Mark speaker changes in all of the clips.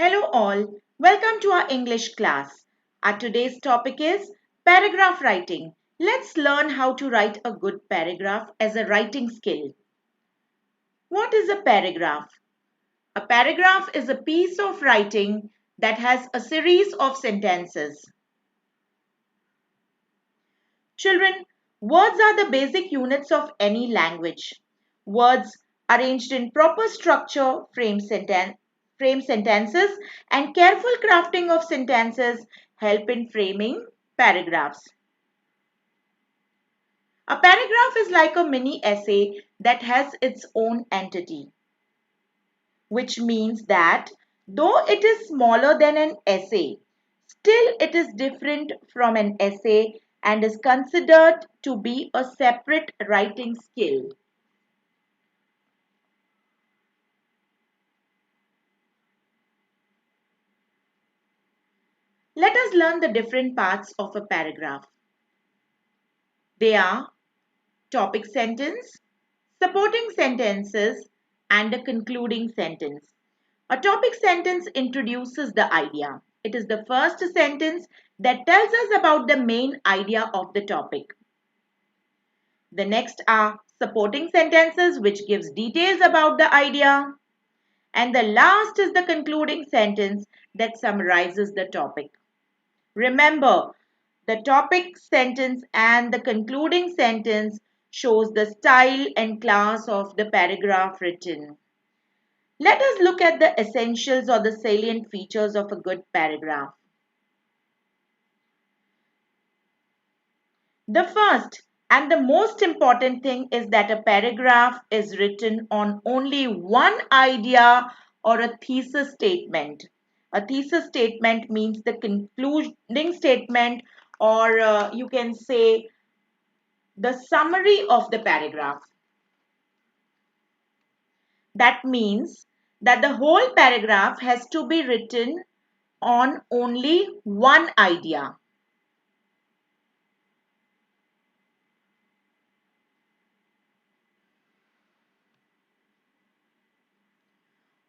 Speaker 1: Hello all, welcome to our English class. Our today's topic is paragraph writing. Let's learn how to write a good paragraph as a writing skill. What is a paragraph? A paragraph is a piece of writing that has a series of sentences. Children, words are the basic units of any language. Words arranged in proper structure frame sentences, and careful crafting of sentences help in framing paragraphs. A paragraph is like a mini essay that has its own entity, which means that though it is smaller than an essay, still it is different from an essay and is considered to be a separate writing skill. Let us learn the different parts of a paragraph. They are topic sentence, supporting sentences, and a concluding sentence. A topic sentence introduces the idea. It is the first sentence that tells us about the main idea of the topic. The next are supporting sentences, which gives details about the idea. And the last is the concluding sentence that summarizes the topic. Remember, the topic sentence and the concluding sentence shows the style and class of the paragraph written. Let us look at the essentials or the salient features of a good paragraph. The first and the most important thing is that a paragraph is written on only one idea or a thesis statement. A thesis statement means the concluding statement, or you can say the summary of the paragraph. That means that the whole paragraph has to be written on only one idea.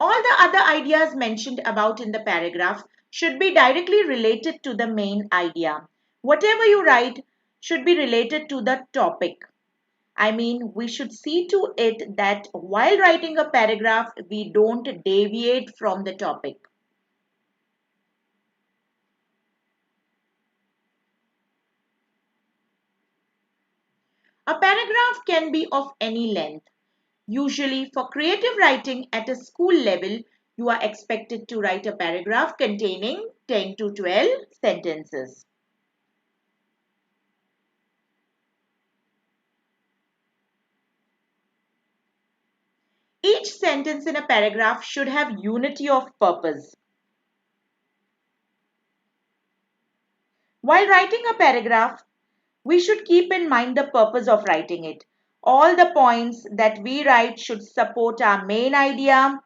Speaker 1: All the other ideas mentioned about in the paragraph should be directly related to the main idea. Whatever you write should be related to the topic. I mean, we should see to it that while writing a paragraph, we don't deviate from the topic. A paragraph can be of any length. Usually for creative writing at a school level, you are expected to write a paragraph containing 10 to 12 sentences. Each sentence in a paragraph should have unity of purpose. While writing a paragraph, we should keep in mind the purpose of writing it. All the points that we write should support our main idea.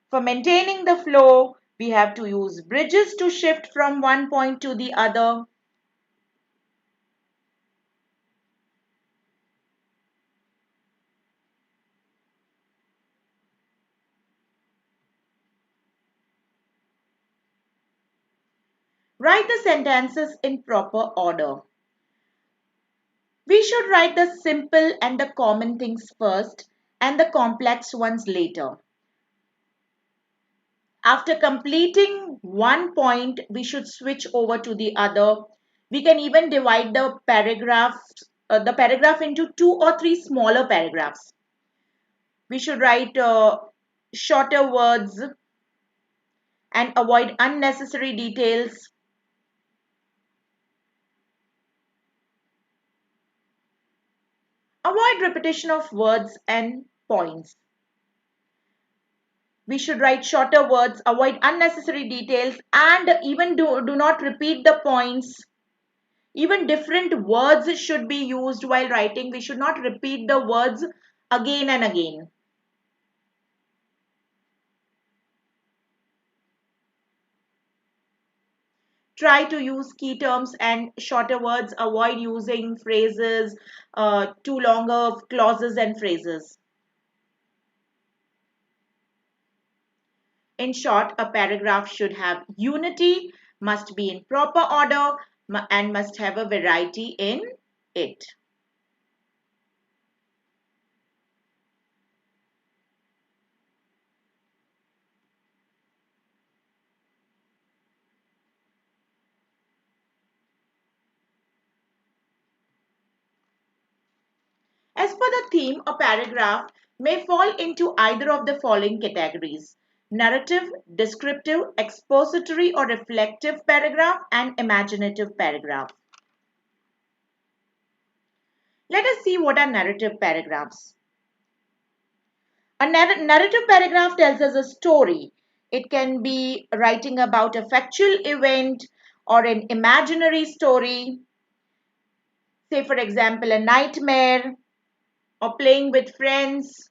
Speaker 1: For maintaining the flow, we have to use bridges to shift from one point to the other. Write the sentences in proper order. We should write the simple and the common things first and the complex ones later. After completing one point, we should switch over to the other. We can even divide the paragraph into 2 or 3 smaller paragraphs. We should write shorter words and avoid unnecessary details. Avoid repetition of words and points. We should write shorter words, avoid unnecessary details, and even do not repeat the points. Even different words should be used while writing. We should not repeat the words again and again. Try to use key terms and shorter words. Avoid using phrases, too longer clauses and phrases. In short, a paragraph should have unity, must be in proper order, and must have a variety in it. As per the theme, a paragraph may fall into either of the following categories: narrative, descriptive, expository or reflective paragraph, and imaginative paragraph. Let us see what are narrative paragraphs. A narrative paragraph tells us a story. It can be writing about a factual event or an imaginary story, say, for example, a nightmare or playing with friends.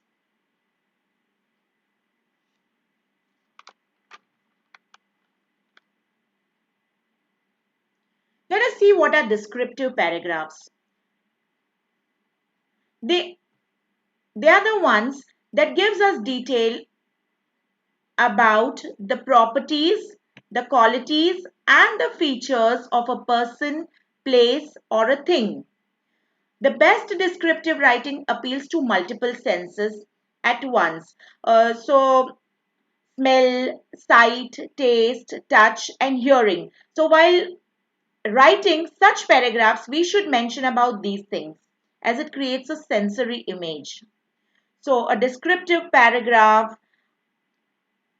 Speaker 1: Let us see what are descriptive paragraphs. They, they are the ones that gives us detail about the properties, the qualities, and the features of a person, place, or a thing. The best descriptive writing appeals to multiple senses at once. So, smell, sight, taste, touch, and hearing. So, while writing such paragraphs, we should mention about these things as it creates a sensory image. So, a descriptive paragraph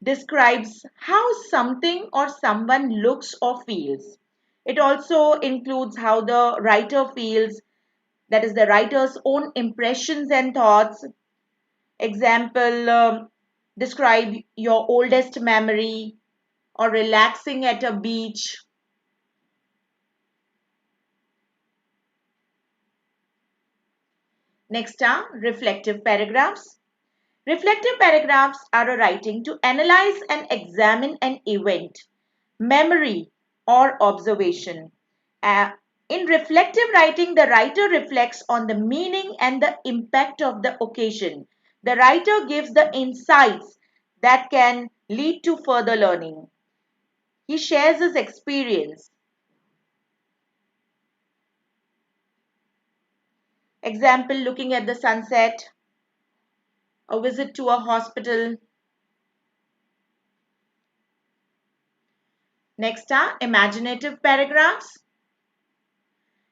Speaker 1: describes how something or someone looks or feels. It also includes how the writer feels, that is, the writer's own impressions and thoughts. Example, describe your oldest memory or relaxing at a beach. Next are reflective paragraphs. Reflective paragraphs are a writing to analyze and examine an event, memory, or observation. Uh, in reflective writing, the writer reflects on the meaning and the impact of the occasion. The writer gives the insights that can lead to further learning. He shares his experience. Example, looking at the sunset, a visit to a hospital. Next are imaginative paragraphs.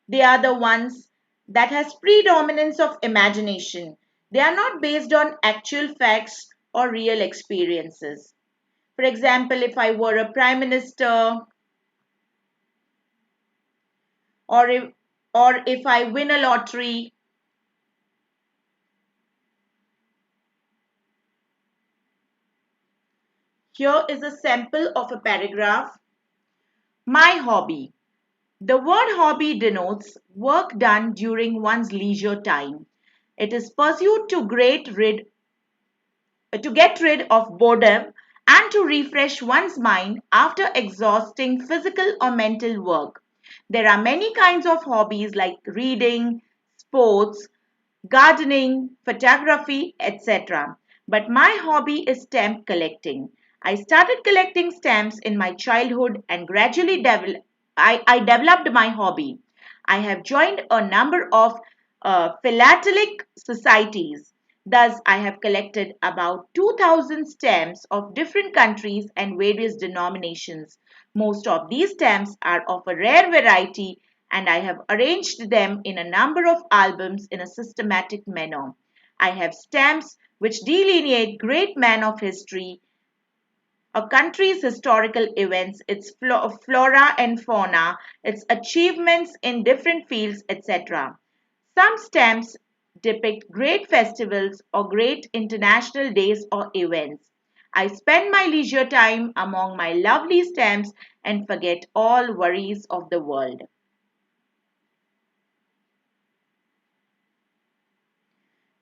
Speaker 1: They are the ones that has predominance of imagination. They are not based on actual facts or real experiences. For example, if I were a prime minister, or if I win a lottery. Here is a sample of a paragraph. My hobby. The word hobby denotes work done during one's leisure time. It is pursued to get rid of boredom and to refresh one's mind after exhausting physical or mental work. There are many kinds of hobbies like reading, sports, gardening, photography, etc. But my hobby is stamp collecting. I started collecting stamps in my childhood and gradually I developed my hobby. I have joined a number of philatelic societies. Thus, I have collected about 2,000 stamps of different countries and various denominations. Most of these stamps are of a rare variety and I have arranged them in a number of albums in a systematic manner. I have stamps which delineate great men of history, a country's historical events, its flora and fauna, its achievements in different fields, etc. Some stamps depict great festivals or great international days or events. I spend my leisure time among my lovely stamps and forget all worries of the world.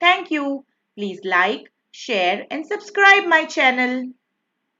Speaker 1: Thank you. Please like, share and subscribe my channel.